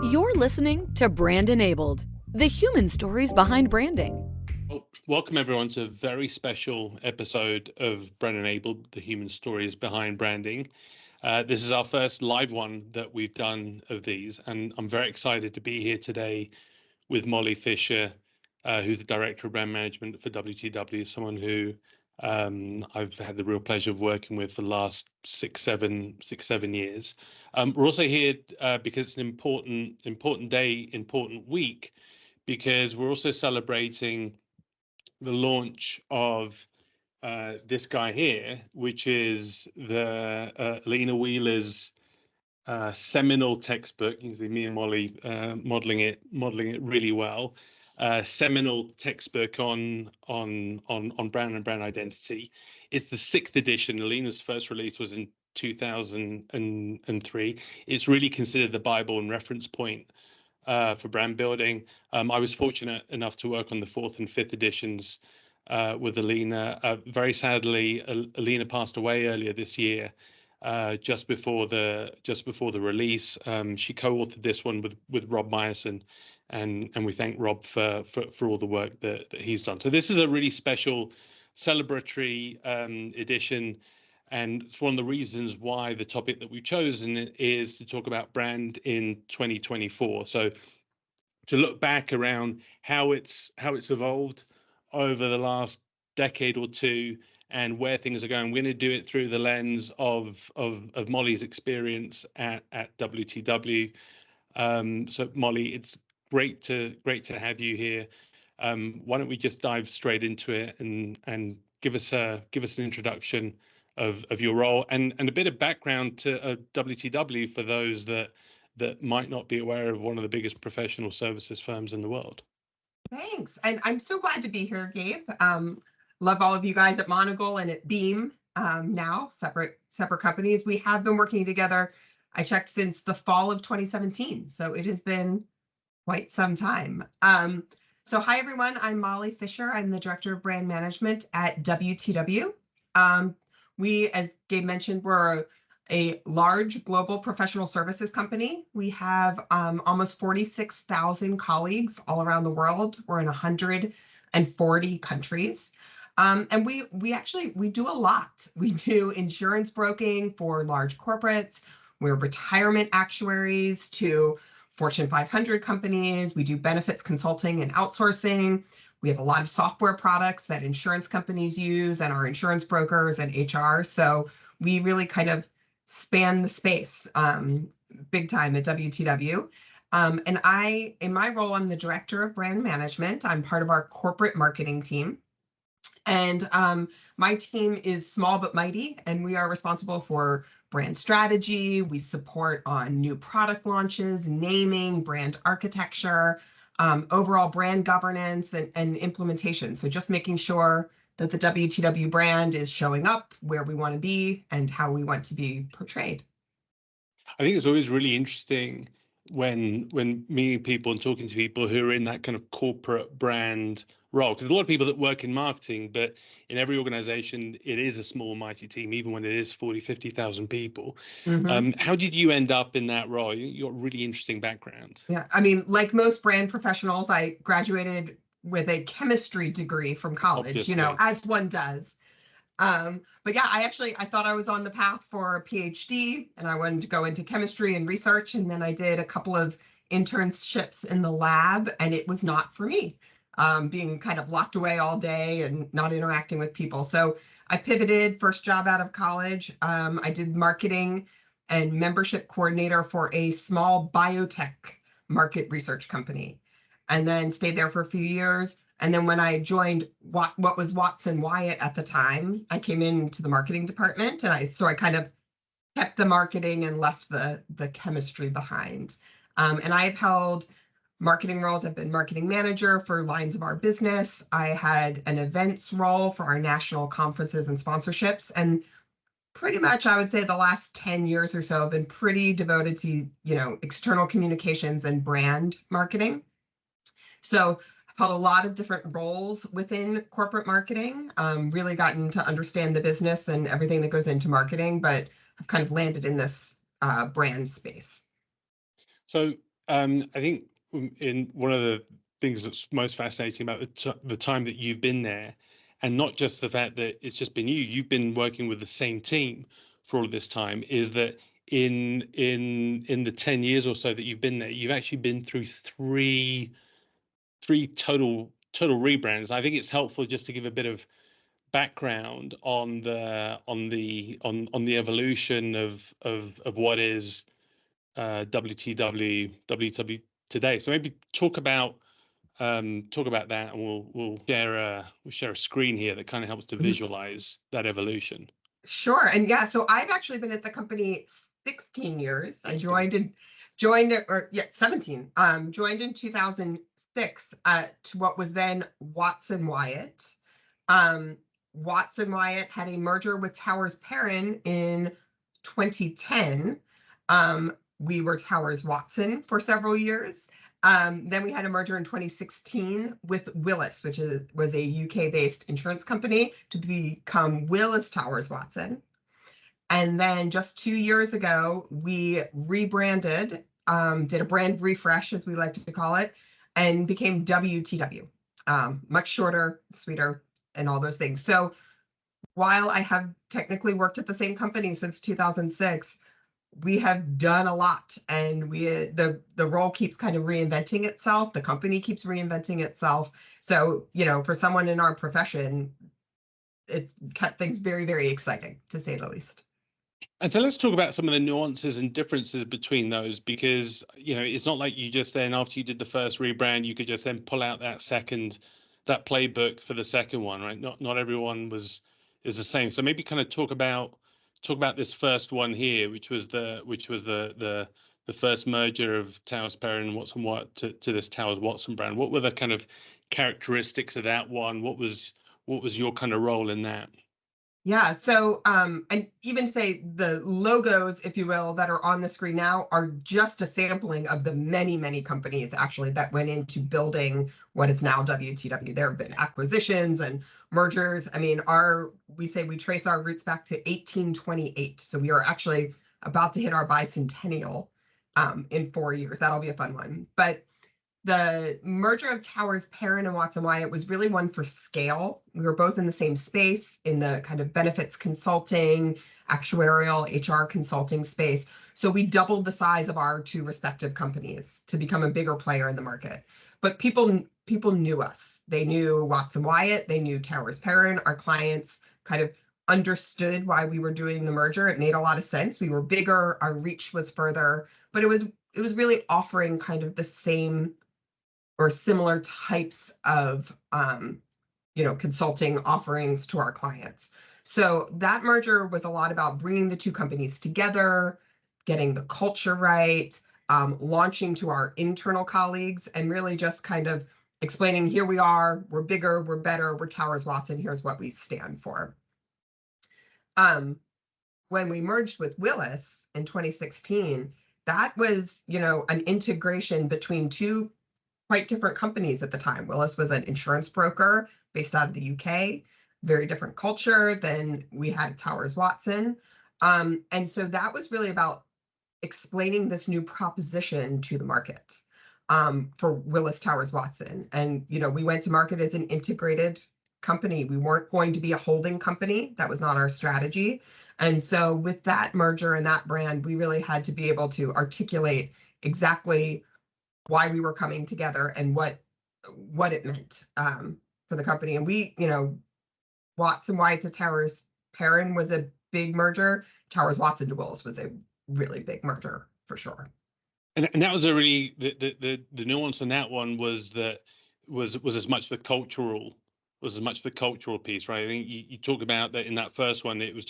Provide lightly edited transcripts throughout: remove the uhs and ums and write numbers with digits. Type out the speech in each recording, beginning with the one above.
You're listening to Brand Enabled, the human stories behind branding. Well, welcome everyone to a very special episode of Brand Enabled, the human stories behind branding. This is our first live one that we've done of these, and I'm very excited to be here today with Molly Fisher, who's the Director of Brand Management for WTW, someone who I've had the real pleasure of working with for the last six, seven years. We're also here because it's an important day, important week, because we're also celebrating the launch of this guy here, which is the Lena Wheeler's seminal textbook. You can see me and Molly modeling it really well. Seminal textbook on brand and brand identity. It's the 6th edition. Lena's first release was in 2003. It's really considered the Bible and reference point for brand building. I was fortunate enough to work on the 4th and 5th editions with Alina. Very sadly, Alina passed away earlier this year, just before the release. She co-authored this one with Rob Meyerson, and we thank Rob for all the work that he's done. So this is a really special celebratory edition. And it's one of the reasons why the topic that we've chosen is to talk about brand in 2024. So to look back around how it's evolved over the last decade or two and where things are going. We're going to do it through the lens of Molly's experience at WTW. So Molly, it's great to have you here. Why don't we just dive straight into it and give us an introduction of your role and a bit of background to WTW for those that might not be aware of one of the biggest professional services firms in the world. Thanks. And I'm so glad to be here, Gabe. Love all of you guys at Monigle and at Beam, now separate companies. We have been working together, I checked, since the fall of 2017. So it has been quite some time. So hi, everyone. I'm Molly Fisher. I'm the Director of Brand Management at WTW. We, as Gabe mentioned, we're a large global professional services company. We have almost 46,000 colleagues all around the world. We're in 140 countries. And we do a lot. We do insurance broking for large corporates. We're retirement actuaries to Fortune 500 companies. We do benefits consulting and outsourcing. We have a lot of software products that insurance companies use and our insurance brokers and HR. So we really kind of span the space big time at WTW. And in my role, I'm the Director of Brand Management. I'm part of our corporate marketing team. And my team is small but mighty, and we are responsible for brand strategy. We support on new product launches, naming, brand architecture, overall brand governance and implementation. So just making sure that the WTW brand is showing up where we want to be and how we want to be portrayed. I think it's always really interesting when meeting people and talking to people who are in that kind of corporate brand role. Because a lot of people that work in marketing, but in every organization, it is a small, mighty team, even when it is 40, 50,000 people. Mm-hmm. How did you end up in that role? You got a really interesting background. Yeah, I mean, like most brand professionals, I graduated with a chemistry degree from college, obviously, as one does. But yeah, I thought I was on the path for a PhD and I wanted to go into chemistry and research. And then I did a couple of internships in the lab and it was not for me, being kind of locked away all day and not interacting with people. So I pivoted, first job out of college. I did marketing and membership coordinator for a small biotech market research company, and then stayed there for a few years. And then when I joined what was Watson Wyatt at the time, I came into the marketing department, and I kind of kept the marketing and left the chemistry behind. And I've held marketing roles. I've been marketing manager for lines of our business. I had an events role for our national conferences and sponsorships. And pretty much, I would say the last 10 years or so have been pretty devoted to, external communications and brand marketing. So I've held a lot of different roles within corporate marketing, really gotten to understand the business and everything that goes into marketing, but I've kind of landed in this brand space. So I think in one of the things that's most fascinating about the time that you've been there, and not just the fact that it's just been you've been working with the same team for all of this time, is that in the 10 years or so that you've been there, you've actually been through three total rebrands. I think it's helpful just to give a bit of background on the evolution of what is WTW today. So maybe talk about that, and we'll share a screen here that kind of helps to visualize that evolution. Sure. And yeah, so I've actually been at the company 16 years. 16. I joined it, or yeah, 17. Joined in 2006 to what was then Watson Wyatt. Watson Wyatt had a merger with Towers Perrin in 2010. We were Towers Watson for several years. Then we had a merger in 2016 with Willis, which was a UK-based insurance company, to become Willis Towers Watson. And then just 2 years ago, we rebranded, did a brand refresh, as we like to call it, and became WTW. Much shorter, sweeter, and all those things. So while I have technically worked at the same company since 2006, we have done a lot, and the role keeps kind of reinventing itself. The company keeps reinventing itself. So, for someone in our profession, it's kept things very, very exciting, to say the least. And so let's talk about some of the nuances and differences between those, because, it's not like you just then, after you did the first rebrand, you could just then pull out that playbook for the second one, right? Not everyone is the same. So maybe kind of talk about this first one here, which was the first merger of Towers Perrin and Watson Wyatt to this Towers Watson brand. What were the kind of characteristics of that one? What was your kind of role in that? Yeah, so and even say the logos, if you will, that are on the screen now are just a sampling of the many, many companies actually that went into building what is now WTW. There have been acquisitions and mergers. I mean, we trace our roots back to 1828. So we are actually about to hit our bicentennial in 4 years. That'll be a fun one. But the merger of Towers Perrin and Watson Wyatt was really one for scale. We were both in the same space, in the kind of benefits consulting, actuarial, HR consulting space. So we doubled the size of our two respective companies to become a bigger player in the market. But people knew us. They knew Watson Wyatt. They knew Towers Perrin. Our clients kind of understood why we were doing the merger. It made a lot of sense. We were bigger. Our reach was further. But it was really offering kind of the same or similar types of consulting offerings to our clients. So that merger was a lot about bringing the two companies together, getting the culture right, launching to our internal colleagues, and really just kind of explaining, here we are, we're bigger, we're better, we're Towers Watson, here's what we stand for. When we merged with Willis in 2016, that was, an integration between two quite different companies at the time. Willis was an insurance broker based out of the UK, very different culture than we had at Towers Watson. And so that was really about explaining this new proposition to the market for Willis Towers Watson. And, we went to market as an integrated company. We weren't going to be a holding company. That was not our strategy. And so with that merger and that brand, we really had to be able to articulate exactly why we were coming together and what it meant for the company. And we, Watson Wyatt to Towers Perrin was a big merger. Towers Watson to Willis was a really big merger for sure. And that was a really the nuance in that one was as much the cultural piece, right? I think you talk about that in that first one. It was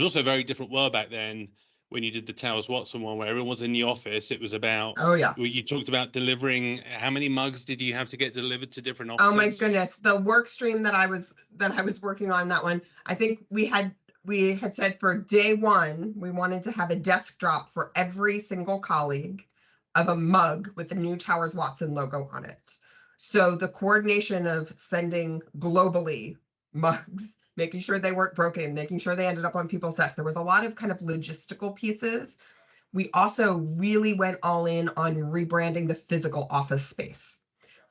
also a very different world back then. When you did the Towers Watson one, where everyone was in the office, it was about, you talked about delivering. How many mugs did you have to get delivered to different offices? Oh my goodness, the work stream that I was working on that one, I think we had said for day one, we wanted to have a desk drop for every single colleague of a mug with the new Towers Watson logo on it. So the coordination of sending globally mugs, making sure they weren't broken, making sure they ended up on people's desks. There was a lot of kind of logistical pieces We also really went all in on rebranding the physical office space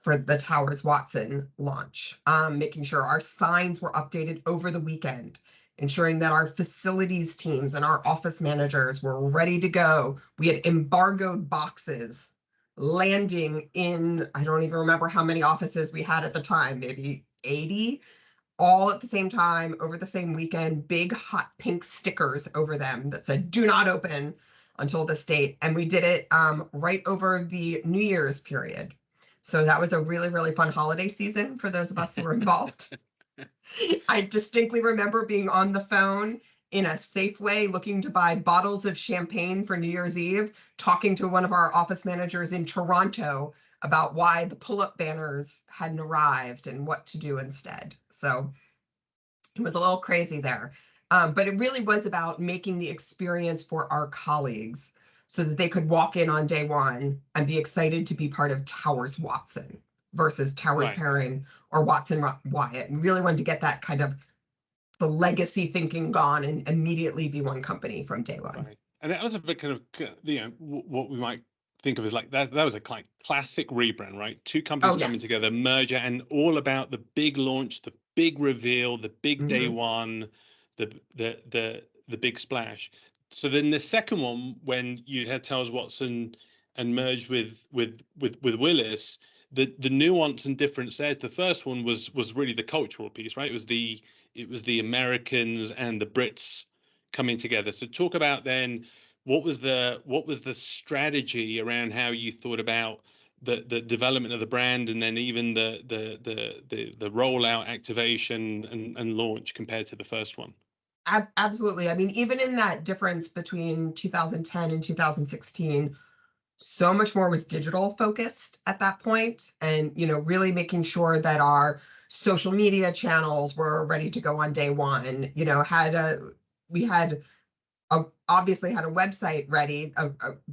for the Towers Watson launch, making sure our signs were updated over the weekend, ensuring that our facilities teams and our office managers were ready to go. We had embargoed boxes landing in, I don't even remember how many offices we had at the time, maybe 80, all at the same time over the same weekend, big hot pink stickers over them that said, do not open until this date. And we did it right over the New Year's period. So that was a really, really fun holiday season for those of us who were involved. I distinctly remember being on the phone in a Safeway looking to buy bottles of champagne for New Year's Eve, talking to one of our office managers in Toronto about why the pull-up banners hadn't arrived and what to do instead. So it was a little crazy there. But it really was about making the experience for our colleagues so that they could walk in on day one and be excited to be part of Towers Watson versus Towers Perrin or Watson Wyatt. And really wanted to get that kind of the legacy thinking gone and immediately be one company from day one. Right. And that was a bit kind of, what we might think of as like that was a classic rebrand, right? Two companies coming together, merger, and all about the big launch, the big reveal, the big day one, the big splash. So then the second one, when you had Towers Watson and merged with Willis, the nuance and difference there. The first one was really the cultural piece, right? It was the Americans and the Brits coming together. So talk about then what was the strategy around how you thought about the development of the brand, and then even the rollout, activation, and launch compared to the first one. Absolutely. I mean, even in that difference between 2010 and 2016, so much more was digital focused at that point, and really making sure that our social media channels were ready to go on day one. We obviously had a website ready,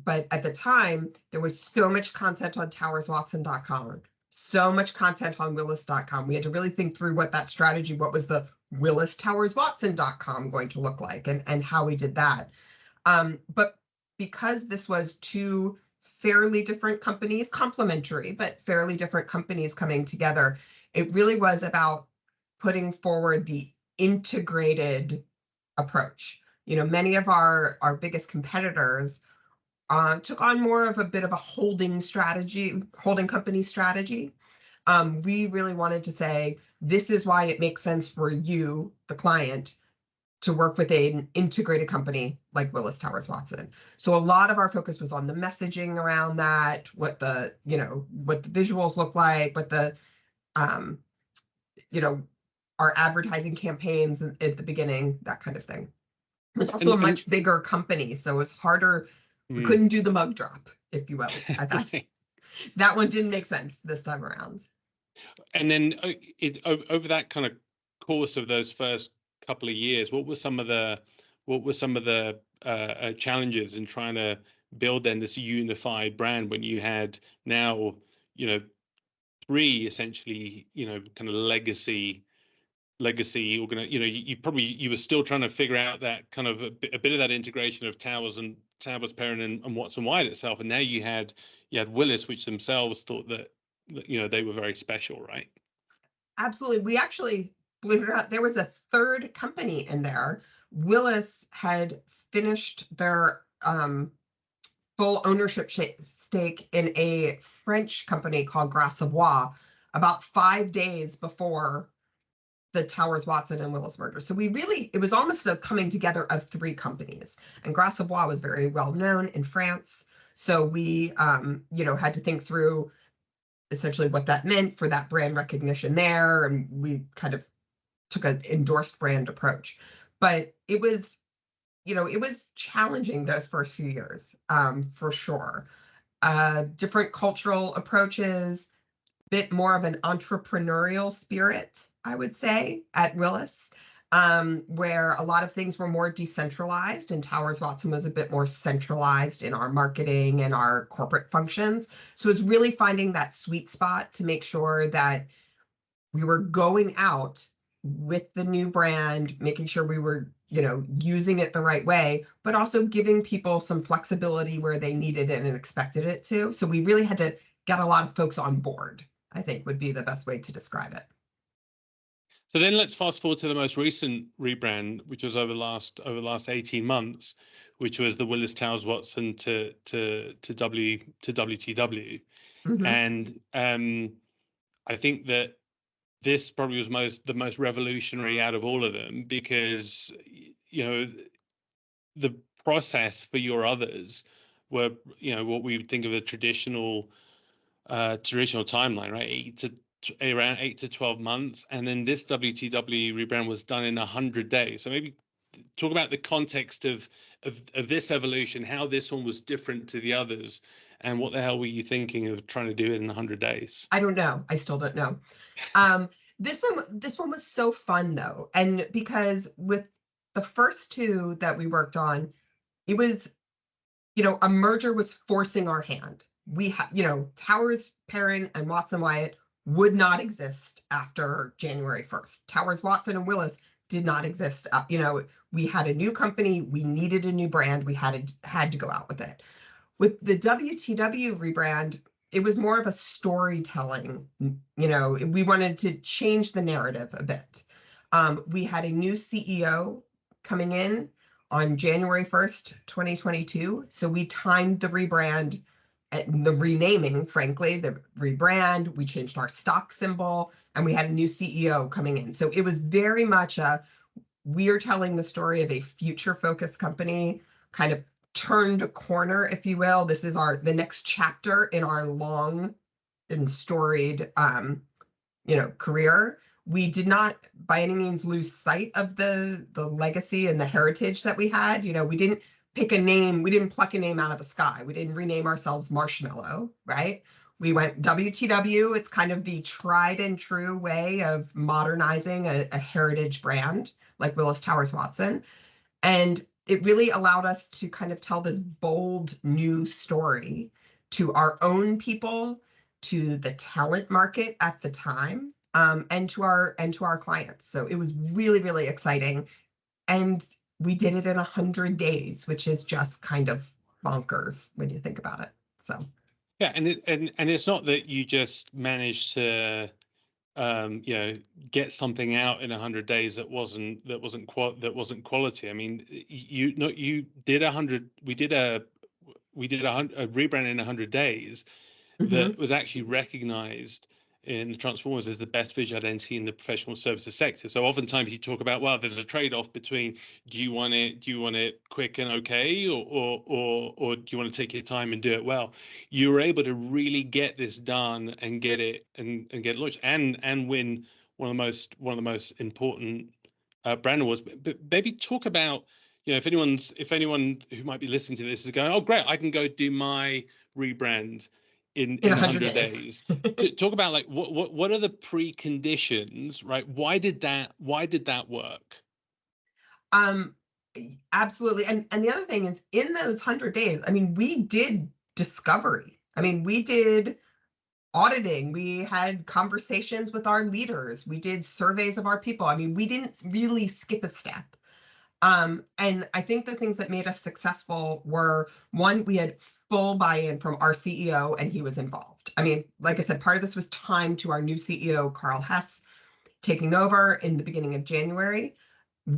but at the time there was so much content on towerswatson.com, so much content on willis.com. We had to really think through what that strategy, what was the willistowerswatson.com going to look like, and how we did that. But because this was two fairly different companies, complementary, but fairly different companies coming together, it really was about putting forward the integrated approach. Many of our biggest competitors took on more of a bit of a holding company strategy. We really wanted to say, this is why it makes sense for you, the client, to work with an integrated company like Willis Towers Watson. So a lot of our focus was on the messaging around that, what the visuals look like, what the our advertising campaigns at the beginning, that kind of thing. It was also a much bigger company, so it was harder. We couldn't do the mug drop, if you will, at that time. That one didn't make sense this time around. And then over that kind of course of those first couple of years, what were some of the challenges in trying to build then this unified brand when you had now three essentially kind of legacy you were still trying to figure out that kind of a bit of that integration of Towers Perrin and Watson Wyatt itself, and now you had Willis, which themselves thought that they were very special, right? Absolutely. We actually, believe it or not, there was a third company in there. Willis had finished their full ownership stake in a French company called Gras Savoye about 5 days before the Towers Watson and Willis merger. So it was almost a coming together of three companies. And Gras Savoye was very well known in France. So we, had to think through essentially what that meant for that brand recognition there. And we kind of took an endorsed brand approach. But it was challenging those first few years, for sure. Different cultural approaches, bit more of an entrepreneurial spirit, I would say, at Willis, where a lot of things were more decentralized, and Towers Watson was a bit more centralized in our marketing and our corporate functions. So it's really finding that sweet spot to make sure that we were going out with the new brand, making sure we were using it the right way, but also giving people some flexibility where they needed it and expected it to. So we really had to get a lot of folks on board, I think would be the best way to describe it. So then let's fast forward to the most recent rebrand, which was over the last 18 months, which was the Willis Towers Watson to WTW. Mm-hmm. And I think that this probably was the most revolutionary out of all of them, because the process for your others were what we would think of a traditional timeline, right? Around 8 to 12 months, and then this WTW rebrand was done in 100 days. So maybe talk about the context of this evolution, how this one was different to the others, and what the hell were you thinking of trying to do it in 100 days? I don't know. I still don't know. This one was so fun though, and because with the first two that we worked on, it was, a merger was forcing our hand. We had, Towers Perrin and Watson Wyatt would not exist after January 1st. Towers Watson and Willis did not exist. We had a new company. We needed a new brand. We had to go out with it. With the WTW rebrand, it was more of a storytelling. We wanted to change the narrative a bit. We had a new CEO coming in on January 1st, 2022. So we timed the rebrand, the renaming, frankly, the rebrand. We changed our stock symbol, and we had a new CEO coming in. So it was very much we're telling the story of a future-focused company, kind of turned a corner, if you will. This is the next chapter in our long and storied, career. We did not by any means lose sight of the legacy and the heritage that we had. We didn't pick a name. We didn't pluck a name out of the sky. We didn't rename ourselves Marshmallow, right? We went WTW. It's kind of the tried and true way of modernizing a heritage brand like Willis Towers Watson. And it really allowed us to kind of tell this bold new story to our own people, to the talent market at the time, and to our clients. So it was really, really exciting. And we did it in 100 days, which is just kind of bonkers when you think about it. So yeah, and it's not that you just managed to get something out in 100 days that wasn't quality. I mean, we did a rebrand in 100 days that was actually recognized in the Transformers as the best visual identity in the professional services sector. So oftentimes you talk about, well, there's a trade-off between do you want it quick and okay, or do you want to take your time and do it well? You were able to really get this done and get it and get it launched and win one of the most important brand awards. But maybe talk about, if anyone who might be listening to this is going, oh great, I can go do my rebrand in 100 days. Talk about like what are the preconditions, right? Why did that work? Absolutely. And the other thing is, in those 100 days, I mean, we did discovery. I mean, we did auditing. We had conversations with our leaders. We did surveys of our people. I mean, we didn't really skip a step. And I think the things that made us successful were, one, we had full buy-in from our CEO, and he was involved. I mean, like I said, part of this was timed to our new CEO, Carl Hess, taking over in the beginning of January.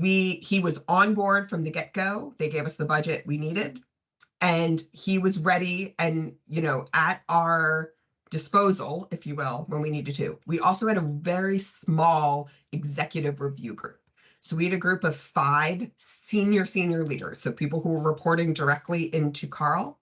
He was on board from the get-go. They gave us the budget we needed, and he was ready and, at our disposal, if you will, when we needed to. We also had a very small executive review group. So we had a group of 5 senior leaders, so people who were reporting directly into Carl.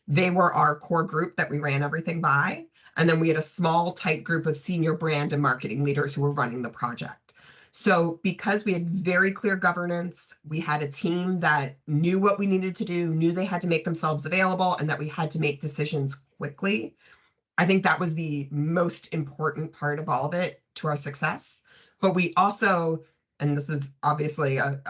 They were our core group that we ran everything by. And then we had a small, tight group of senior brand and marketing leaders who were running the project. So because we had very clear governance, we had a team that knew what we needed to do, knew they had to make themselves available, and that we had to make decisions quickly. I think that was the most important part of all of it to our success. But we also, and this is obviously a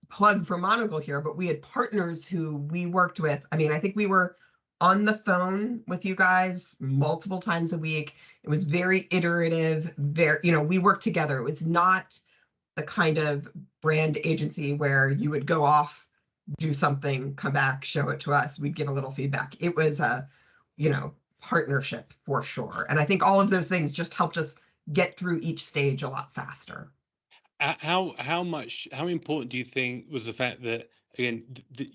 plug for Monigle here, but we had partners who we worked with. I mean, I think we were on the phone with you guys multiple times a week. It was very iterative, we worked together. It was not the kind of brand agency where you would go off, do something, come back, show it to us, we'd give a little feedback. It was a, partnership for sure. And I think all of those things just helped us get through each stage a lot faster. How important do you think was the fact that, again,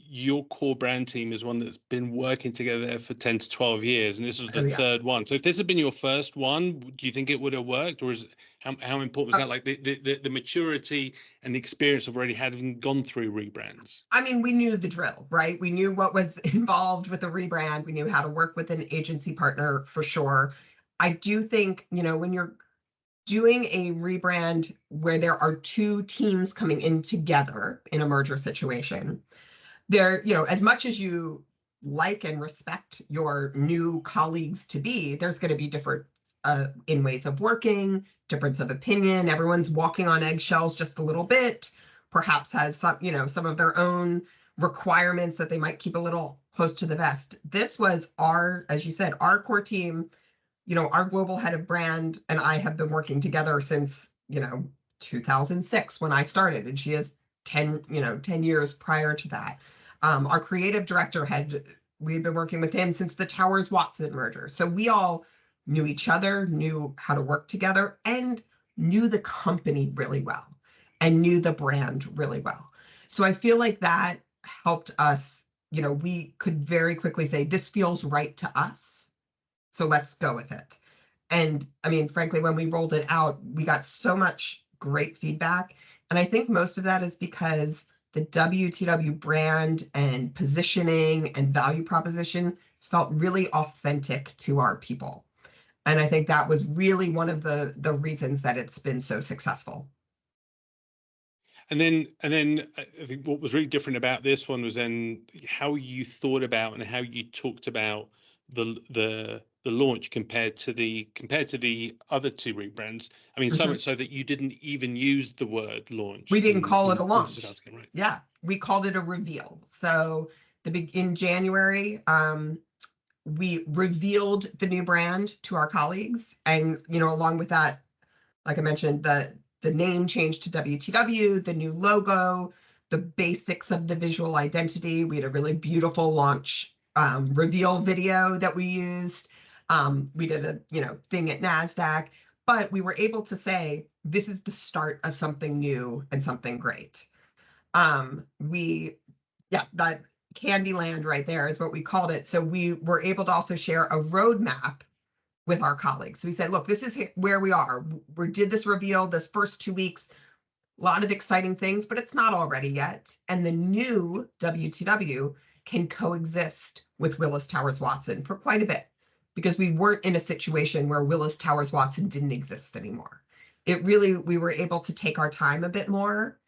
your core brand team is one that's been working together for 10 to 12 years, and this was the third one. So if this had been your first one, do you think it would have worked, or is how important was that? Like the maturity and the experience of already having gone through rebrands? I mean, we knew the drill, right? We knew what was involved with the rebrand. We knew how to work with an agency partner for sure. I do think, when you're doing a rebrand where there are two teams coming in together in a merger situation, there, as much as you like and respect your new colleagues to be, there's going to be different in ways of working, difference of opinion. Everyone's walking on eggshells just a little bit, perhaps has some of their own requirements that they might keep a little close to the vest. This was as you said, our core team. Our global head of brand and I have been working together since, 2006 when I started, and she has 10 years prior to that. Our creative director we've been working with him since the Towers Watson merger. So we all knew each other, knew how to work together, and knew the company really well and knew the brand really well. So I feel like that helped us, we could very quickly say, this feels right to us. So let's go with it. And I mean, frankly, when we rolled it out, we got so much great feedback. And I think most of that is because the WTW brand and positioning and value proposition felt really authentic to our people. And I think that was really one of the reasons that it's been so successful. And then I think what was really different about this one was then how you thought about and how you talked about the launch compared to the other two rebrands. I mean, so much so that you didn't even use the word launch. We didn't call it a launch. Right? Yeah, we called it a reveal. So in January, we revealed the new brand to our colleagues, and along with that, like I mentioned, the name changed to WTW, the new logo, the basics of the visual identity. We had a really beautiful launch reveal video that we used. We did a thing at NASDAQ, but we were able to say this is the start of something new and something great. That Candyland right there is what we called it. So we were able to also share a roadmap with our colleagues. So we said, look, this is where we are. We did this reveal this first 2 weeks, a lot of exciting things, but it's not all ready yet. And the new WTW can coexist with Willis Towers Watson for quite a bit, because we weren't in a situation where Willis Towers Watson didn't exist anymore. We were able to take our time a bit more.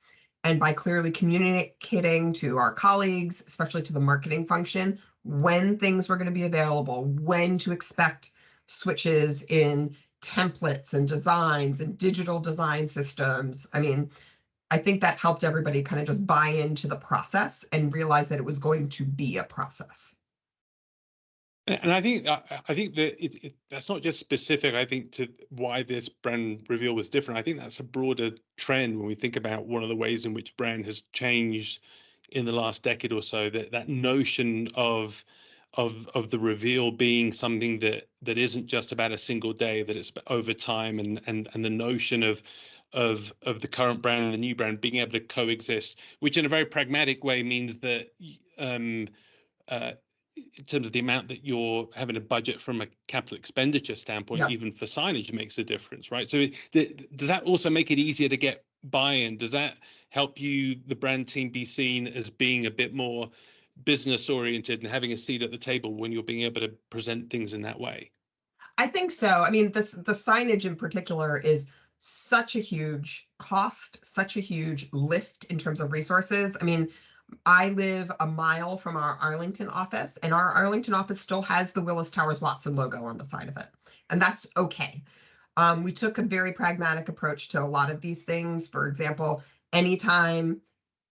And by clearly communicating to our colleagues, especially to the marketing function, when things were going to be available, when to expect switches in templates and designs and digital design systems. I mean, I think that helped everybody kind of just buy into the process and realize that it was going to be a process. And I think that that's not just specific, I think, to why this brand reveal was different. I think that's a broader trend when we think about one of the ways in which brand has changed in the last decade or so, that notion of the reveal being something that isn't just about a single day, that it's over time, and the notion of the current brand and the new brand being able to coexist, which in a very pragmatic way means that in terms of the amount that you're having a budget from a capital expenditure standpoint, even for signage makes a difference, right? So does that also make it easier to get buy-in? Does that help you, the brand team, be seen as being a bit more business oriented and having a seat at the table when you're being able to present things in that way? I think so. I mean, the signage in particular is such a huge cost, such a huge lift in terms of resources. I mean, I live a mile from our Arlington office, and our Arlington office still has the Willis Towers Watson logo on the side of it. And that's okay. We took a very pragmatic approach to a lot of these things. For example, anytime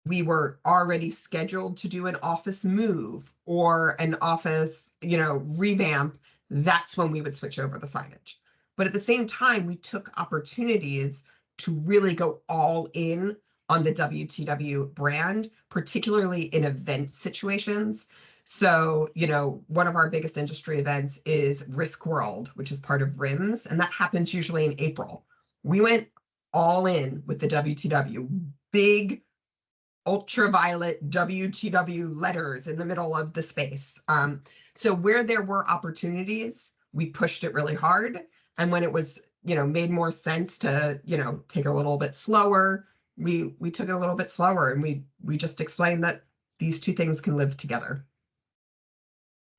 we were already scheduled to do an office move or an office, revamp, that's when we would switch over the signage. But at the same time, we took opportunities to really go all in on the WTW brand, particularly in event situations. So, one of our biggest industry events is Risk World, which is part of RIMS, and that happens usually in April. We went all in with the WTW, big ultraviolet WTW letters in the middle of the space. So where there were opportunities, we pushed it really hard. And when it was, made more sense to, take it a little bit slower, we took it a little bit slower, and we just explained that these two things can live together.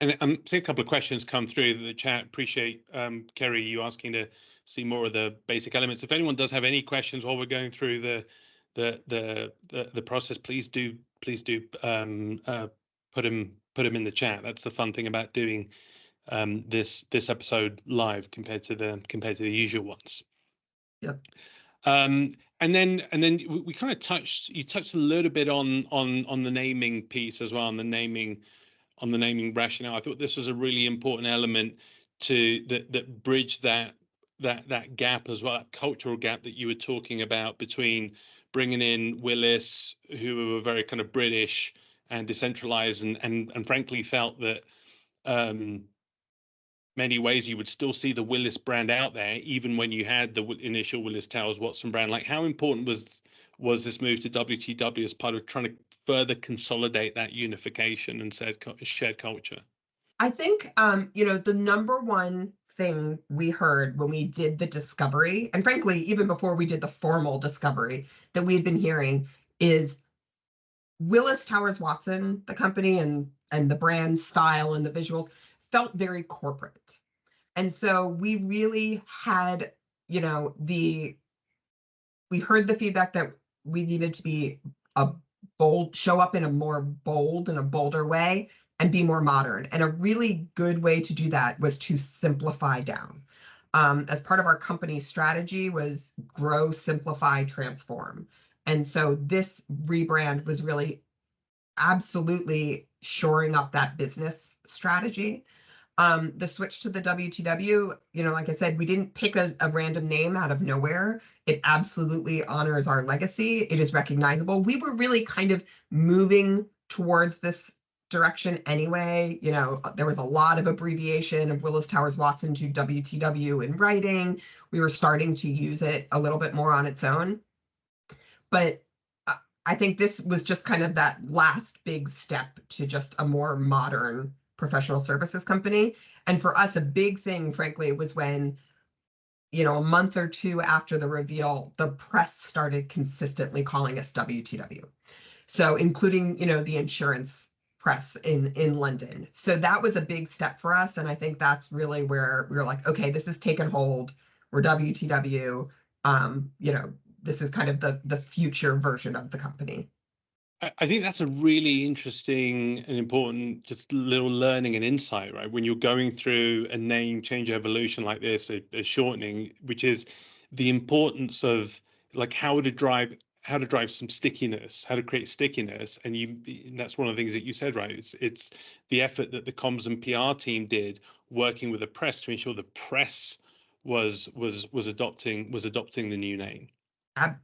And I'm seeing a couple of questions come through the chat. Appreciate Kerry, you asking to see more of the basic elements. If anyone does have any questions while we're going through the process, please do put them in the chat. That's the fun thing about doing this episode live compared to the usual ones. Yep. And then we kind of touched a little bit on the naming piece as well, on the naming rationale. I thought this was a really important element to that bridge that gap as well, that cultural gap that you were talking about between bringing in Willis, who were very kind of British and decentralized, and frankly felt that many ways you would still see the Willis brand out there even when you had the initial Willis Towers Watson brand. Like, how important was this move to WTW as part of trying to further consolidate that unification and shared culture? I think, the number one thing we heard when we did the discovery, and frankly, even before we did the formal discovery that we had been hearing, is Willis Towers Watson, the company, and the brand style and the visuals felt very corporate. And so we really had, we heard the feedback that we needed to be show up in a more bold and a bolder way and be more modern. And a really good way to do that was to simplify down. As part of our company strategy was grow, simplify, transform. And so this rebrand was really absolutely shoring up that business strategy. The switch to the WTW, like I said, we didn't pick a random name out of nowhere. It absolutely honors our legacy. It is recognizable. We were really kind of moving towards this direction anyway. There was a lot of abbreviation of Willis Towers Watson to WTW in writing. We were starting to use it a little bit more on its own. But I think this was just kind of that last big step to just a more modern professional services company. And for us, a big thing, frankly, was when, a month or two after the reveal, the press started consistently calling us WTW. So including, the insurance press in London. So that was a big step for us. And I think that's really where we were like, okay, this has taken hold. We're WTW. This is kind of the future version of the company. I think that's a really interesting and important just little learning and insight, right? When you're going through a name change evolution like this, a shortening, which is the importance of like how to drive some stickiness, how to create stickiness. And that's one of the things that you said, right? It's the effort that the comms and PR team did working with the press to ensure the press was adopting the new name.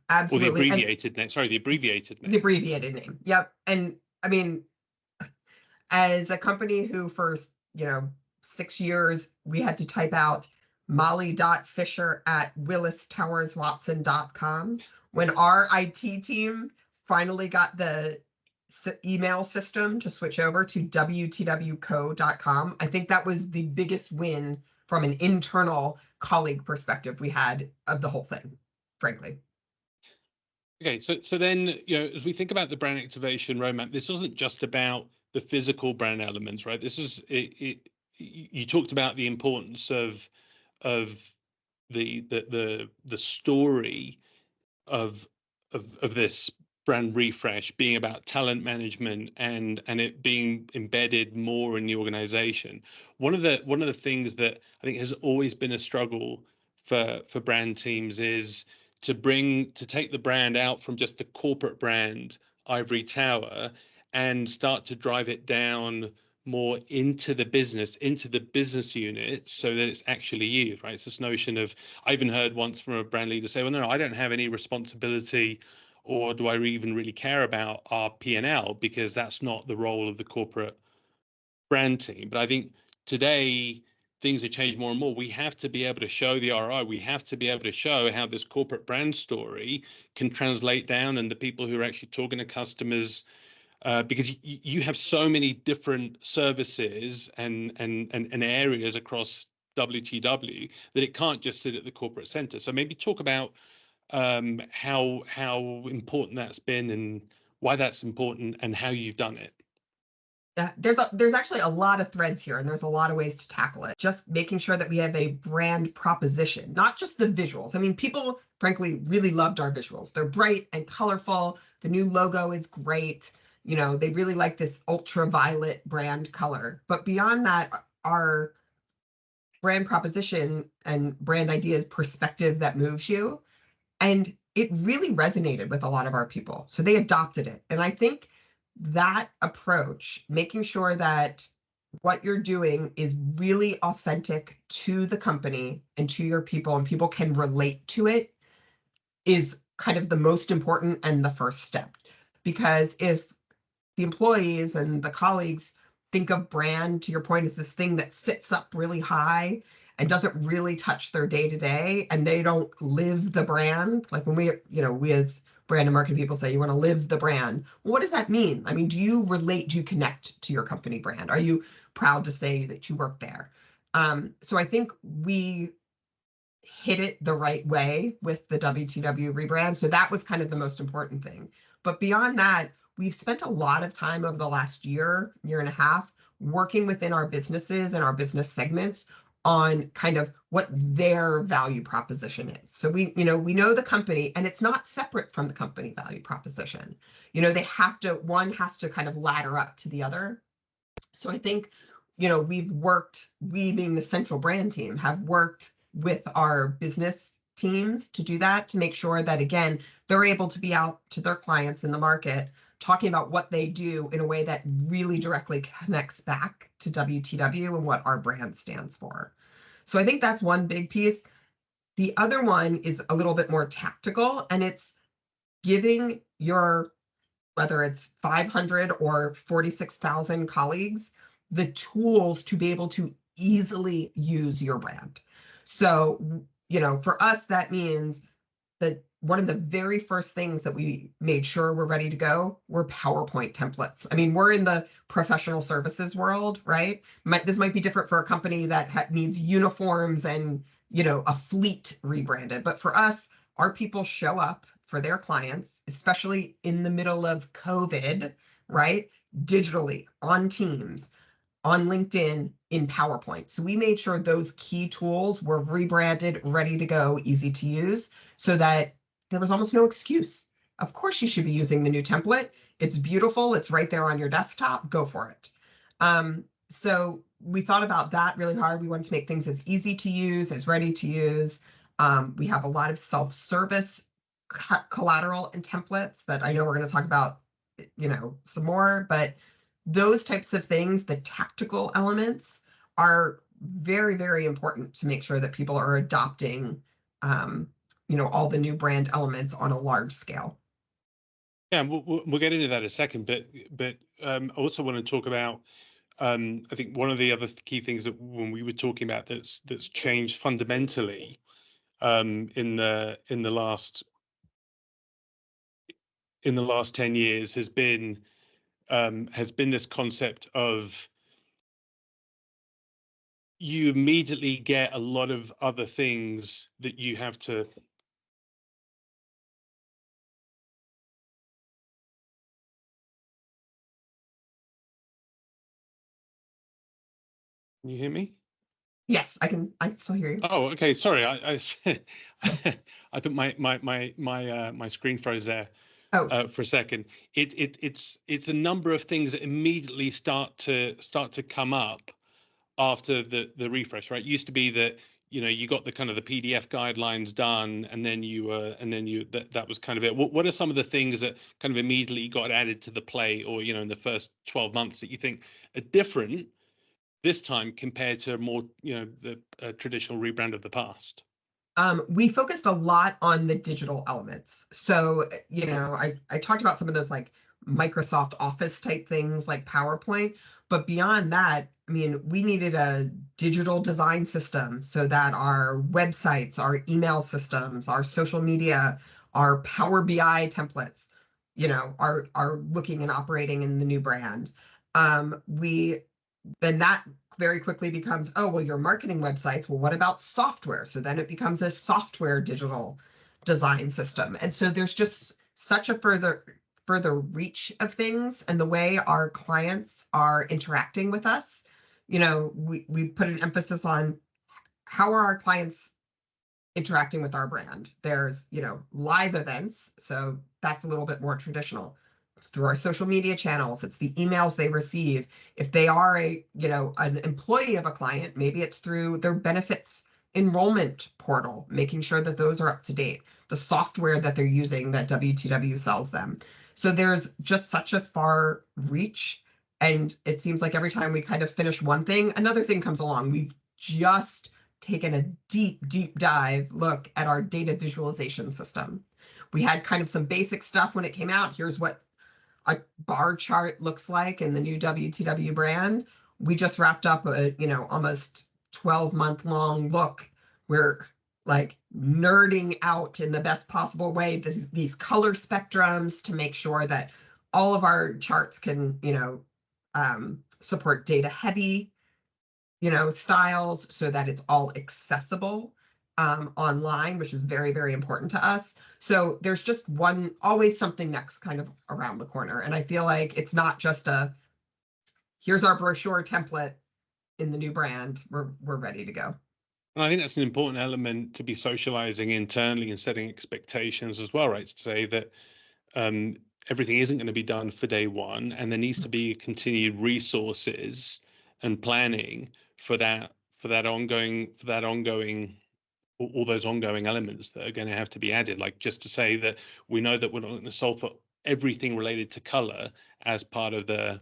Absolutely. Or the abbreviated name. Sorry, the abbreviated name. The abbreviated name. Yep. And I mean, as a company who for, 6 years, we had to type out molly.fisher@willistowerswatson.com. When our IT team finally got the email system to switch over to wtwco.com, I think that was the biggest win from an internal colleague perspective we had of the whole thing, frankly. Okay, so then, as we think about the brand activation roadmap, this wasn't just about the physical brand elements, right? This is you talked about the importance of the story of this brand refresh being about talent management and it being embedded more in the organization. One of the things that I think has always been a struggle for brand teams is to take the brand out from just the corporate brand ivory tower and start to drive it down more into the business unit so that it's actually used, right? It's this notion of, I even heard once from a brand leader say, well, no, I don't have any responsibility or do I even really care about our P&L, because that's not the role of the corporate brand team. But I think today things have changed more and more. We have to be able to show the ROI. We have to be able to show how this corporate brand story can translate down, and the people who are actually talking to customers, because you have so many different services and areas across WTW that it can't just sit at the corporate center. So maybe talk about how important that's been and why that's important and how you've done it. There's actually a lot of threads here, and there's a lot of ways to tackle it. Just making sure that we have a brand proposition, not just the visuals. I mean, people, frankly, really loved our visuals. They're bright and colorful. The new logo is great. You know, they really like this ultraviolet brand color. But beyond that, our brand proposition and brand idea is perspective that moves you. And it really resonated with a lot of our people. So they adopted it. And I think that approach, making sure that what you're doing is really authentic to the company and to your people, and people can relate to it, is kind of the most important and the first step. Because if the employees and the colleagues think of brand, to your point, as this thing that sits up really high and doesn't really touch their day to day, and they don't live the brand, like when we as brand and marketing people say you want to live the brand. Well, what does that mean? I mean, do you relate? Do you connect to your company brand? Are you proud to say that you work there? So I think we hit it the right way with the WTW rebrand. So that was kind of the most important thing. But beyond that, we've spent a lot of time over the last year and a half, working within our businesses and our business segments on kind of what their value proposition is. So we know the company, and it's not separate from the company value proposition. One has to kind of ladder up to the other. So I think, we being the central brand team, have worked with our business teams to do that, to make sure that, again, they're able to be out to their clients in the market, talking about what they do in a way that really directly connects back to WTW and what our brand stands for. So I think that's one big piece. The other one is a little bit more tactical, and it's giving whether it's 500 or 46,000 colleagues, the tools to be able to easily use your brand. So, for us, that means that one of the very first things that we made sure we're ready to go were PowerPoint templates. I mean, we're in the professional services world, right? This might be different for a company that needs uniforms and, a fleet rebranded. But for us, our people show up for their clients, especially in the middle of COVID, right? Digitally, on Teams, on LinkedIn, in PowerPoint. So we made sure those key tools were rebranded, ready to go, easy to use, so that there was almost no excuse. Of course you should be using the new template. It's beautiful. It's right there on your desktop. Go for it. So we thought about that really hard. We wanted to make things as easy to use, as ready to use. We have a lot of self-service collateral and templates that I know we're going to talk about, some more, but those types of things, the tactical elements, are very, very important to make sure that people are adopting, all the new brand elements on a large scale. Yeah, we'll get into that in a second, but I also want to talk about, I think one of the other key things that when we were talking about that's changed fundamentally in the last 10 years has been this concept of, you immediately get a lot of other things that you have to. Can you hear me? Yes, I can still hear you. Oh, okay. Sorry, I I thought my screen froze there for a second. It's a number of things that immediately start to come up after the refresh, right? It used to be that you got the kind of the PDF guidelines done, and then that was kind of it. What are some of the things that kind of immediately got added to the plate, or in the first 12 months, that you think are different this time compared to more the traditional rebrand of the past? We focused a lot on the digital elements. So, I talked about some of those like Microsoft Office type things like PowerPoint, but beyond that, I mean, we needed a digital design system so that our websites, our email systems, our social media, our Power BI templates, are looking and operating in the new brand. We then that very quickly becomes, oh, well, your marketing websites, well, what about software? So then it becomes a software digital design system. And so there's just such a further reach of things, and the way our clients are interacting with us. We put an emphasis on how are our clients interacting with our brand. There's, live events. So that's a little bit more traditional. It's through our social media channels. It's the emails they receive. If they are an employee of a client, maybe it's through their benefits enrollment portal, making sure that those are up to date, the software that they're using that WTW sells them. So there's just such a far reach. And it seems like every time we kind of finish one thing, another thing comes along. We've just taken a deep dive look at our data visualization system. We had kind of some basic stuff when it came out. Here's what a bar chart looks like in the new WTW brand. We just wrapped up a, almost 12-month long look. We're like nerding out in the best possible way these color spectrums to make sure that all of our charts can, support data heavy, styles, so that it's all accessible online, which is very, very important to us. So there's just always something next kind of around the corner. And I feel like it's not just here's our brochure template in the new brand. We're ready to go. And I think that's an important element to be socializing internally and setting expectations as well, right? To say that everything isn't going to be done for day one, and there needs to be continued resources and planning for that ongoing all those ongoing elements that are going to have to be added. Like, just to say that we know that we're not going to solve for everything related to color as part of the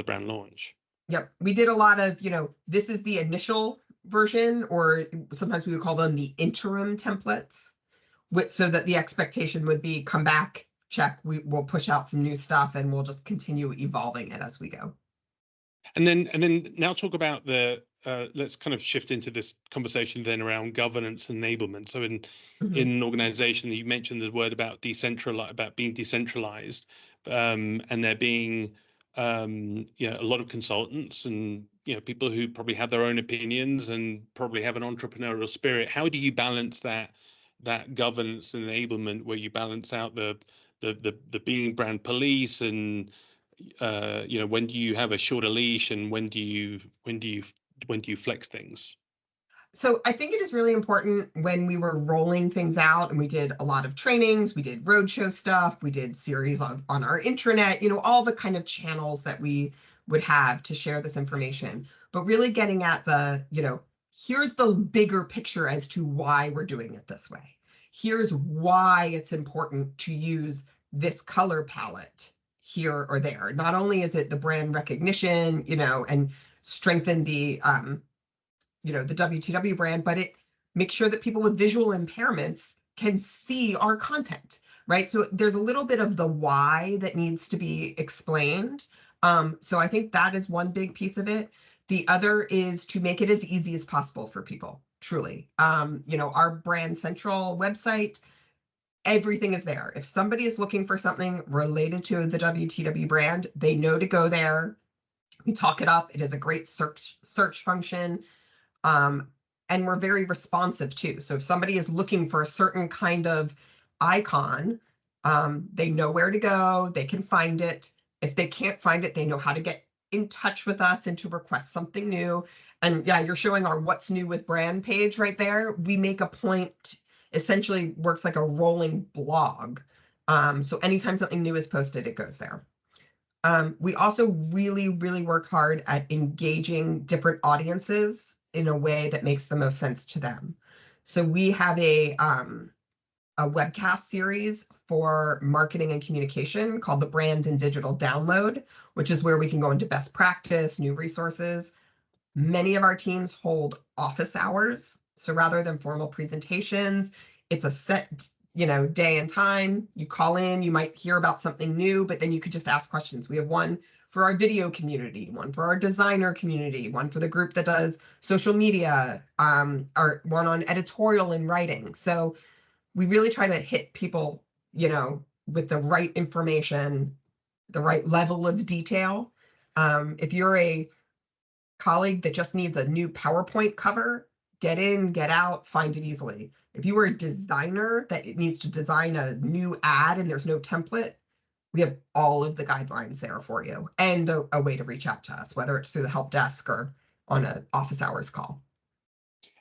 brand launch. Yep, we did a lot of, this is the initial version, or sometimes we would call them the interim templates, so that the expectation would be come back, check, we'll push out some new stuff, and we'll just continue evolving it as we go. And then now talk about let's kind of shift into this conversation then around governance and enablement. So in an organization, you mentioned the word about being decentralized, and there being a lot of consultants and people who probably have their own opinions and probably have an entrepreneurial spirit. How do you balance that governance and enablement, where you balance out the being brand police and when do you have a shorter leash, and when do you flex things? So I think it is really important when we were rolling things out, and we did a lot of trainings, we did roadshow stuff, we did series on our intranet, all the kind of channels that we would have to share this information, but really getting at here's the bigger picture as to why we're doing it this way. Here's why it's important to use this color palette here or there. Not only is it the brand recognition, and strengthen the WTW brand, but it makes sure that people with visual impairments can see our content, right? So there's a little bit of the why that needs to be explained. So I think that is one big piece of it. The other is to make it as easy as possible for people, truly. Our Brand Central website, everything is there. If somebody is looking for something related to the WTW brand, they know to go there. We talk it up. It is a great search function. And we're very responsive too. So if somebody is looking for a certain kind of icon, they know where to go, they can find it. If they can't find it, they know how to get in touch with us and to request something new. And yeah, you're showing our What's New with Brand page right there. We make a point, essentially works like a rolling blog. So anytime something new is posted, it goes there. We also really, really work hard at engaging different audiences in a way that makes the most sense to them. So we have a webcast series for marketing and communication called the Brand and Digital Download, which is where we can go into best practice, new resources. Many of our teams hold office hours So rather than formal presentations, it's a set, day and time. You call in, you might hear about something new, but then you could just ask questions. We have one for our video community, one for our designer community, one for the group that does social media, or one on editorial and writing. So we really try to hit people, with the right information, the right level of detail. If you're a colleague that just needs a new PowerPoint cover, get in, get out, find it easily. If you are a designer that needs to design a new ad and there's no template, we have all of the guidelines there for you, and a way to reach out to us, whether it's through the help desk or on an office hours call.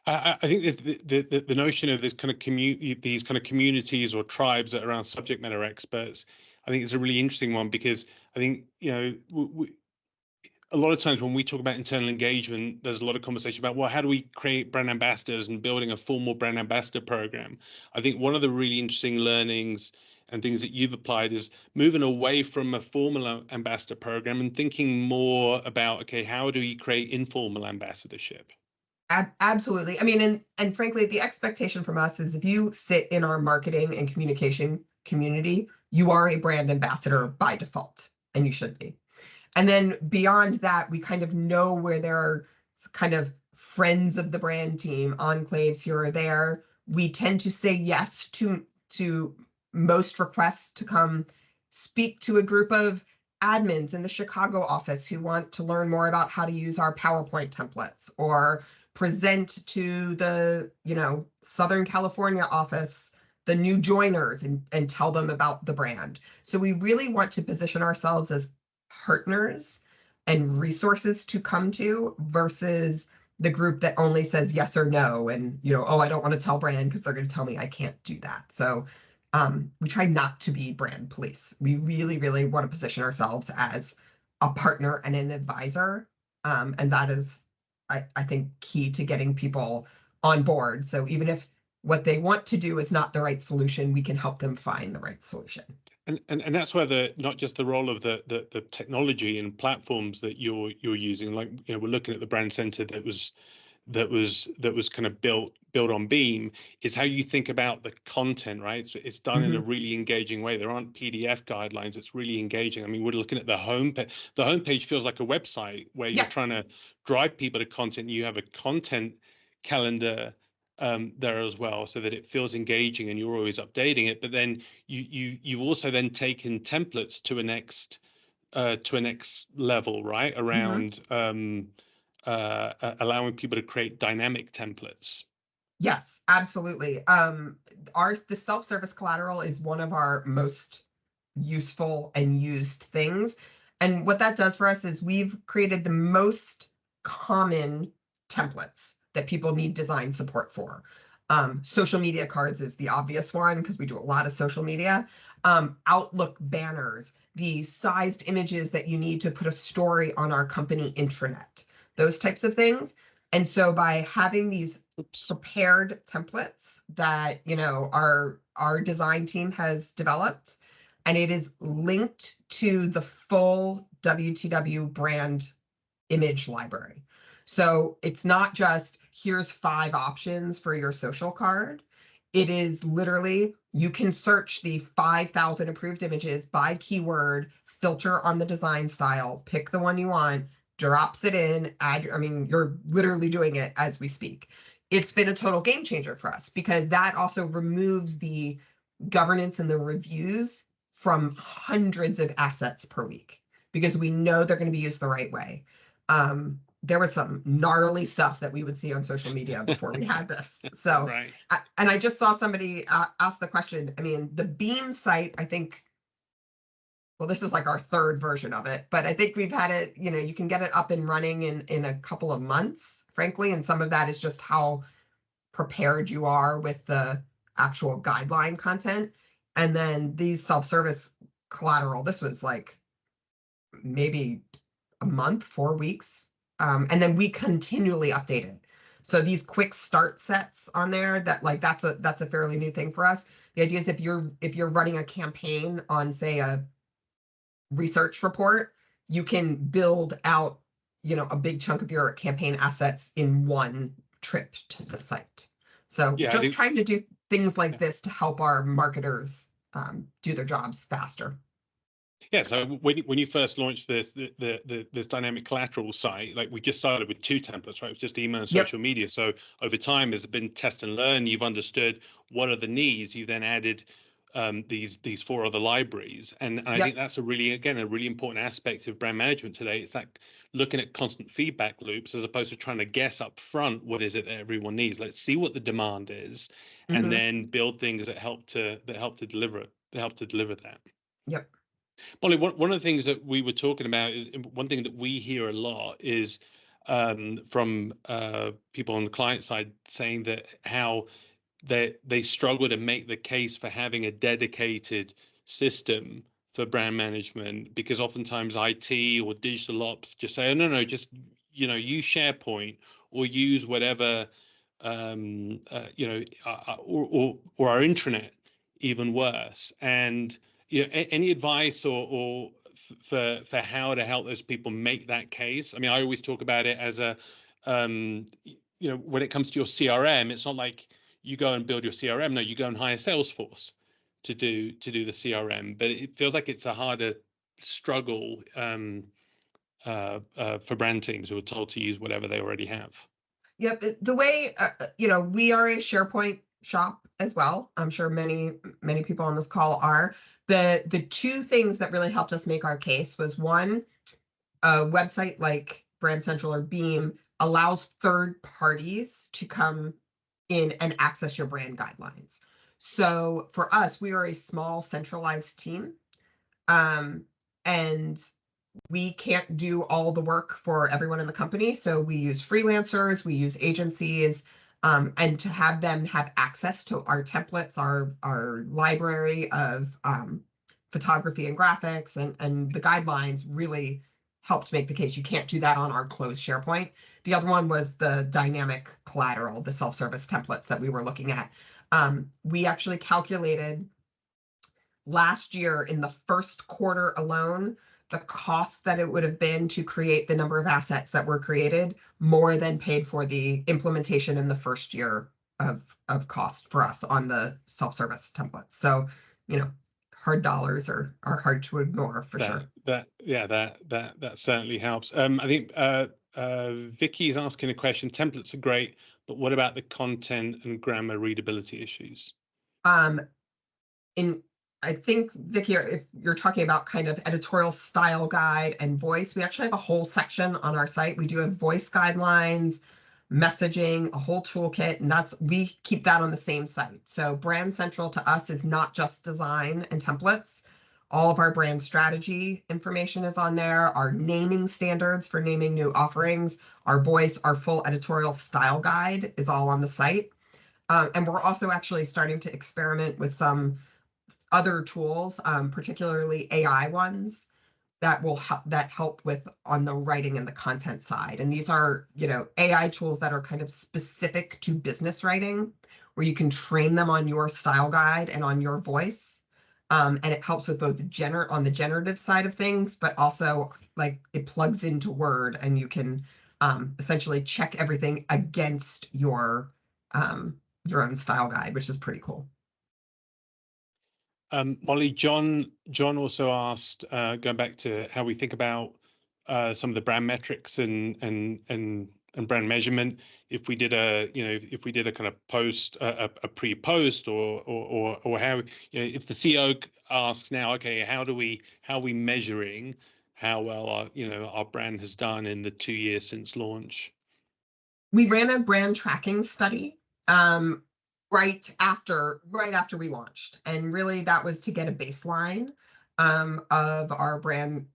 I think the notion of this kind of these kind of communities or tribes that are around subject matter experts, I think it's a really interesting one, because I think, a lot of times when we talk about internal engagement, there's a lot of conversation about, well, how do we create brand ambassadors and building a formal brand ambassador program? I think one of the really interesting learnings and things that you've applied is moving away from a formal ambassador program and thinking more about, okay, how do we create informal ambassadorship? Absolutely. I mean, and frankly, the expectation from us is if you sit in our marketing and communication community, you are a brand ambassador by default, and you should be. And then beyond that, we kind of know where there are kind of friends of the brand team, enclaves here or there. We tend to say yes to most requests to come speak to a group of admins in the Chicago office who want to learn more about how to use our PowerPoint templates, or present to the, Southern California office, the new joiners, and tell them about the brand. So we really want to position ourselves as partners and resources to come to, versus the group that only says yes or no, and I don't want to tell brand because they're going to tell me I can't do that. So we try not to be brand police. We really, really want to position ourselves as a partner and an advisor, and that is, I think, key to getting people on board. So even if what they want to do is not the right solution, we can help them find the right solution. And that's where not just the role of the technology and platforms that you're using, like, we're looking at the brand center that was kind of built on Beam, is how you think about the content, right? So it's done in a really engaging way. There aren't PDF guidelines. It's really engaging. I mean, we're looking at the homepage. The homepage feels like a website where you're trying to drive people to content. You have a content calendar there as well, so that it feels engaging and you're always updating it. But then you've also then taken templates to a next level, right? Around allowing people to create dynamic templates. Yes, absolutely. The self-service collateral is one of our most useful and used things. And what that does for us is we've created the most common templates that people need design support for. Social media cards is the obvious one because we do a lot of social media. Outlook banners, the sized images that you need to put a story on our company intranet, those types of things. And so by having these prepared templates that, our design team has developed, and it is linked to the full WTW brand image library. So it's not just, here's 5 options for your social card. It is literally, you can search the 5,000 approved images by keyword, filter on the design style, pick the one you want, drops it in, you're literally doing it as we speak. It's been a total game changer for us, because that also removes the governance and the reviews from hundreds of assets per week, because we know they're going to be used the right way. There was some gnarly stuff that we would see on social media before we had this. So, right. I just saw somebody ask the question. I mean, the Beam site, I think, well, this is like our 3rd version of it, but I think we've had it, you can get it up and running in a couple of months, frankly. And some of that is just how prepared you are with the actual guideline content. And then these self-service collateral, this was like maybe a month, 4 weeks. And then we continually update it. So these quick start sets on there, that's a fairly new thing for us. The idea is if you're running a campaign on, say, a research report, you can build out, a big chunk of your campaign assets in one trip to the site. So Yeah, just trying to do things like yeah. this to help our marketers do their jobs faster. Yeah, so when you first launched this dynamic collateral site, like we just started with 2 templates, right? It was just email and social media. So over time, there's been test and learn. You've understood what are the needs. You then added these 4 other libraries, and I think that's a really important aspect of brand management today. It's like looking at constant feedback loops as opposed to trying to guess up front what is it that everyone needs. Let's see what the demand is, and then build things that help to deliver that. Yep. Molly, one of the things that we were talking about is one thing that we hear a lot is from people on the client side saying that how they struggle to make the case for having a dedicated system for brand management, because oftentimes IT or digital ops just say, oh, no, just use SharePoint or use whatever or our intranet, even worse. And any advice or for how to help those people make that case? I mean, I always talk about it as a when it comes to your CRM, it's not like you go and build your CRM. No, you go and hire Salesforce to do the CRM. But it feels like it's a harder struggle for brand teams who are told to use whatever they already have. Yep. The way, we are a SharePoint shop as well. I'm sure many people on this call are. The 2 things that really helped us make our case was, one, a website like Brand Central or Beam allows third parties to come in and access your brand guidelines. So for us, we are a small centralized team, and we can't do all the work for everyone in the company. So we use freelancers, we use agencies, and to have them have access to our templates, our library of photography and graphics and the guidelines really helped make the case. You can't do that on our closed SharePoint. The other one was the dynamic collateral, the self-service templates that we were looking at. We actually calculated last year in the first quarter alone, the cost that it would have been to create the number of assets that were created more than paid for the implementation in the first year of cost for us on the self-service templates. So, hard dollars are hard to ignore for sure. That certainly helps. I think Vicky is asking a question. Templates are great, but what about the content and grammar readability issues? I think, Vicky, if you're talking about kind of editorial style guide and voice, we actually have a whole section on our site. We do have voice guidelines, messaging, a whole toolkit, and we keep that on the same site. So Brand Central to us is not just design and templates. All of our brand strategy information is on there, our naming standards for naming new offerings, our voice, our full editorial style guide is all on the site. And we're also actually starting to experiment with some other tools, particularly AI ones that help with on the writing and the content side. And these are, AI tools that are kind of specific to business writing, where you can train them on your style guide and on your voice. And it helps with both on the generative side of things, but also like it plugs into Word and you can essentially check everything against your own style guide, which is pretty cool. Molly, John also asked, going back to how we think about some of the brand metrics and brand measurement. If we did a kind of post, a pre-post, or how, if the CEO asks now, okay, how are we measuring how well our brand has done in the 2 years since launch? We ran a brand tracking study right after we launched, and really that was to get a baseline of our brand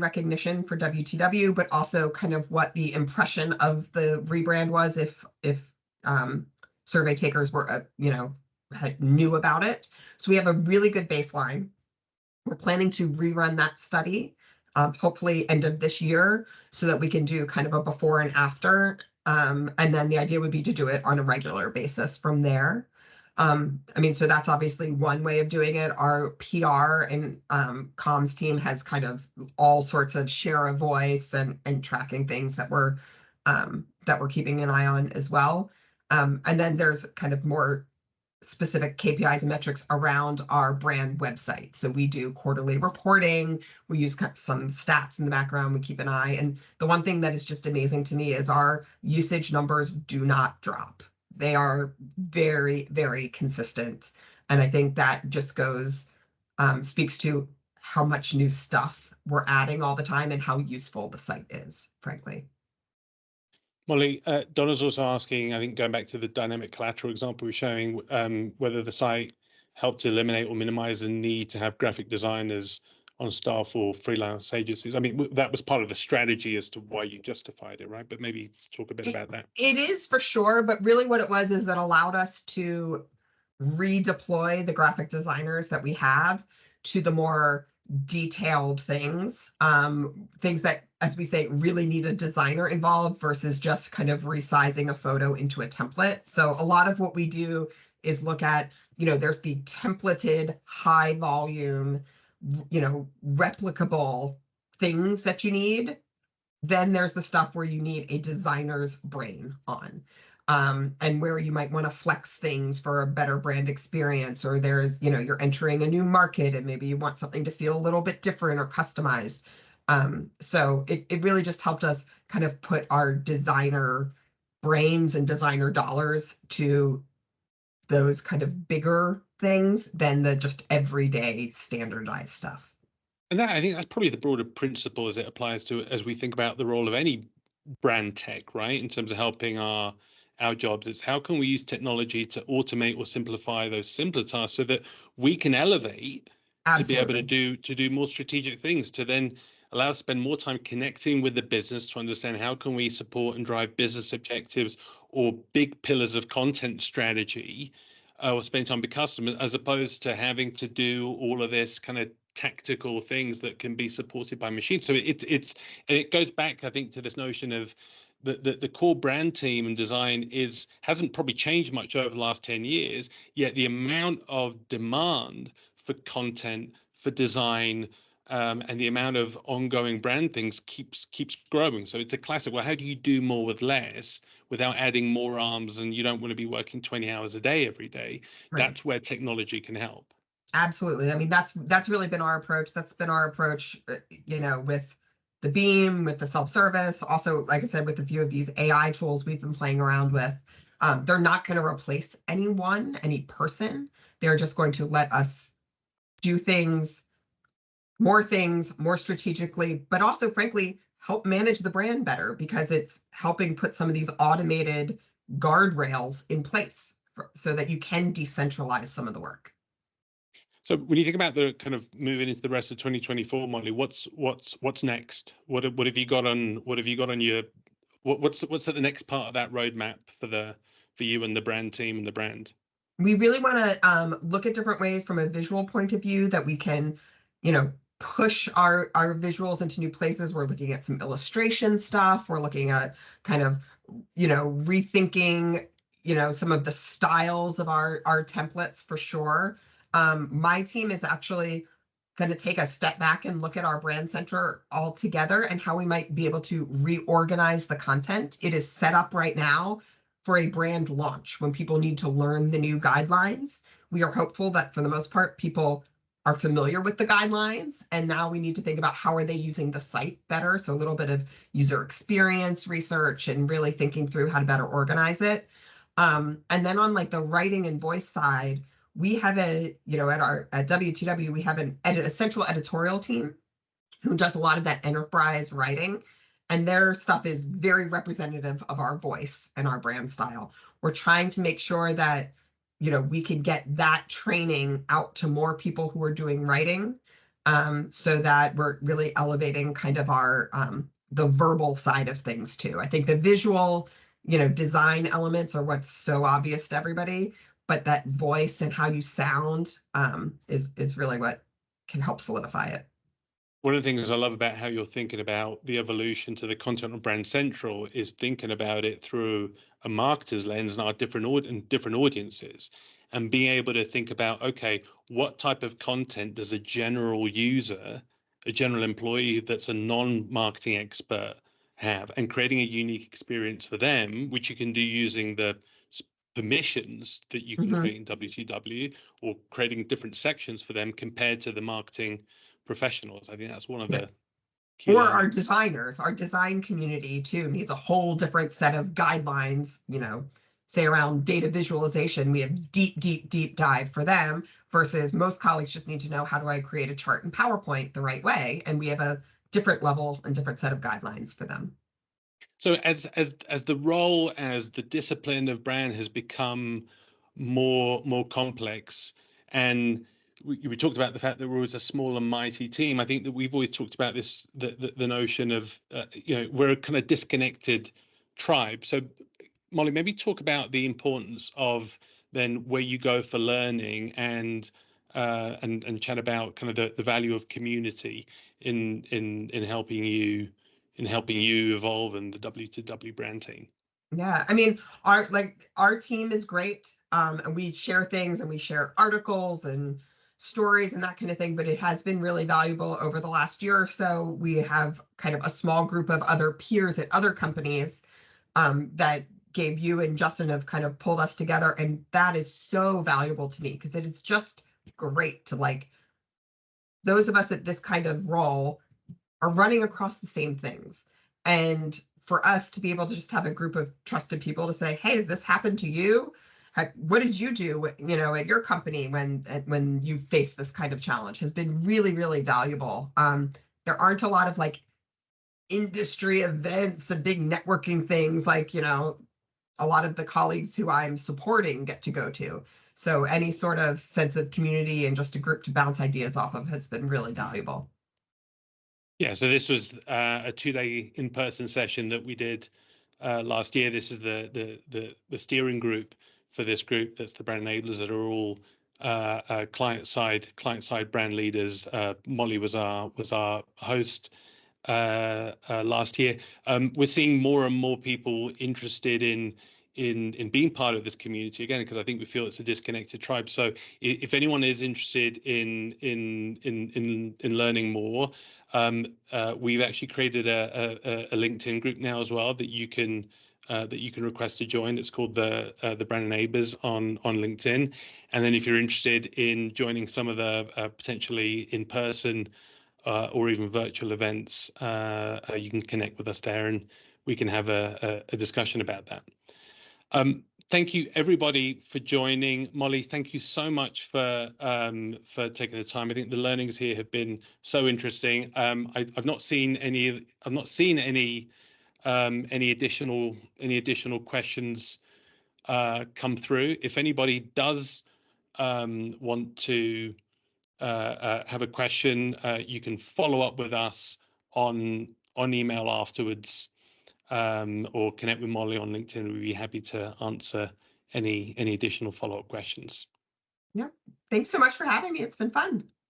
recognition for WTW, but also kind of what the impression of the rebrand was if survey takers were knew about it. So we have a really good baseline. We're planning to rerun that study hopefully end of this year, so that we can do kind of a before and after. And then the idea would be to do it on a regular basis from there. So that's obviously one way of doing it. Our PR and comms team has kind of all sorts of share of voice and tracking things that we're that we're keeping an eye on as well. And then there's kind of more specific KPIs and metrics around our brand website. So we do quarterly reporting. We use some stats in the background. We keep an eye. And the one thing that is just amazing to me is our usage numbers do not drop. They are very, very consistent. And I think that just speaks to how much new stuff we're adding all the time and how useful the site is, frankly. Molly, Donna's also asking, I think going back to the dynamic collateral example we're showing, whether the site helped to eliminate or minimize the need to have graphic designers on staff or freelance agencies. I mean, that was part of the strategy as to why you justified it, right? But maybe talk a bit about that. It is for sure, but really what it was is it allowed us to redeploy the graphic designers that we have to the more detailed things that, as we say, really need a designer involved versus just kind of resizing a photo into a template. So a lot of what we do is look at, there's the templated high volume, replicable things that you need. Then there's the stuff where you need a designer's brain on. And where you might want to flex things for a better brand experience, or there's, you're entering a new market and maybe you want something to feel a little bit different or customized. So it really just helped us kind of put our designer brains and designer dollars to those kind of bigger things than the just everyday standardized stuff. And I think that's probably the broader principle as it applies to, as we think about the role of any brand tech, right? In terms of helping our jobs, it's how can we use technology to automate or simplify those simpler tasks so that we can elevate Absolutely. to be able to do more strategic things, to then allow us to spend more time connecting with the business to understand how can we support and drive business objectives or big pillars of content strategy, or spend time with customers, as opposed to having to do all of this kind of tactical things that can be supported by machines. So it goes back, I think, to this notion of the core brand team and design hasn't probably changed much over the last 10 years, yet the amount of demand for content, for design, and the amount of ongoing brand things keeps growing. So it's a classic, well, how do you do more with less without adding more arms, and you don't want to be working 20 hours a day every day? Right. That's where technology can help. Absolutely. I mean, that's really been our approach. That's been our approach, with the Beam, with the self-service. Also, like I said, with a few of these AI tools we've been playing around with. They're not going to replace any person. They're just going to let us do more strategically, but also, frankly, help manage the brand better, because it's helping put some of these automated guardrails in place so that you can decentralize some of the work. So when you think about the kind of moving into the rest of 2024, Molly, what's next? What have you got on your what's at the next part of that roadmap for you and the brand team and the brand? We really want to look at different ways from a visual point of view that we can, push our visuals into new places. We're looking at some illustration stuff. We're looking at kind of, rethinking, some of the styles of our templates for sure. My team is actually going to take a step back and look at our brand center altogether and how we might be able to reorganize the content. It is set up right now for a brand launch when people need to learn the new guidelines. We are hopeful that for the most part, people are familiar with the guidelines, and now we need to think about how are they using the site better. So a little bit of user experience research and really thinking through how to better organize it. And then on like the writing and voice side, we have at WTW, we have a central editorial team who does a lot of that enterprise writing, and their stuff is very representative of our voice and our brand style. We're trying to make sure that, we can get that training out to more people who are doing writing, so that we're really elevating kind of our, the verbal side of things too. I think the visual, design elements are what's so obvious to everybody, but that voice and how you sound is really what can help solidify it. One of the things I love about how you're thinking about the evolution to the content on Brand Central is thinking about it through a marketer's lens and our different audiences, and being able to think about, okay, what type of content does a general user, a general employee that's a non-marketing expert have, and creating a unique experience for them, which you can do using the permissions that you can create in WTW, or creating different sections for them compared to the marketing professionals. I think that's one of the key or learnings. our designers, our design community too needs a whole different set of guidelines, say around data visualization. We have deep dive for them, versus most colleagues just need to know, how do I create a chart in PowerPoint the right way? And we have a different level and different set of guidelines for them. So as the role, as the discipline of brand has become more complex, and we talked about the fact that we're always a small and mighty team. I think that we've always talked about this, the notion of we're a kind of disconnected tribe. So Molly, maybe talk about the importance of then where you go for learning, and chat about kind of the value of community in helping you evolve in the W2W brand team. Yeah, I mean, our team is great, and we share things, and we share articles and stories and that kind of thing. But it has been really valuable over the last year or so. We have kind of a small group of other peers at other companies that Gabe, you and Justin have kind of pulled us together, and that is so valuable to me, because it is just great to, those of us at this kind of role are running across the same things, and for us to be able to just have a group of trusted people to say, hey, has this happened to you? What did you do, at your company when you faced this kind of challenge, has been really, really valuable. There aren't a lot of industry events and big networking things a lot of the colleagues who I'm supporting get to go to. So any sort of sense of community and just a group to bounce ideas off of has been really valuable. Yeah, so this was a 2-day in-person session that we did last year. This is the steering group for this group. That's the brand enablers that are all client side brand leaders. Molly was our host last year. We're seeing more and more people interested in being part of this community again, because I think we feel it's a disconnected tribe. So if anyone is interested in learning more, we've actually created a LinkedIn group now as well that you can request to join. It's called the Brand Enablers on LinkedIn. And then if you're interested in joining some of the potentially in person or even virtual events, you can connect with us there, and we can have a discussion about that. Thank you everybody for joining. Molly, thank you so much for taking the time. I think the learnings here have been so interesting. I've not seen any additional questions come through. If anybody does want to have a question, you can follow up with us on email afterwards, or connect with Molly on LinkedIn. We'd be happy to answer any additional follow-up questions. Yeah, thanks so much for having me. It's been fun.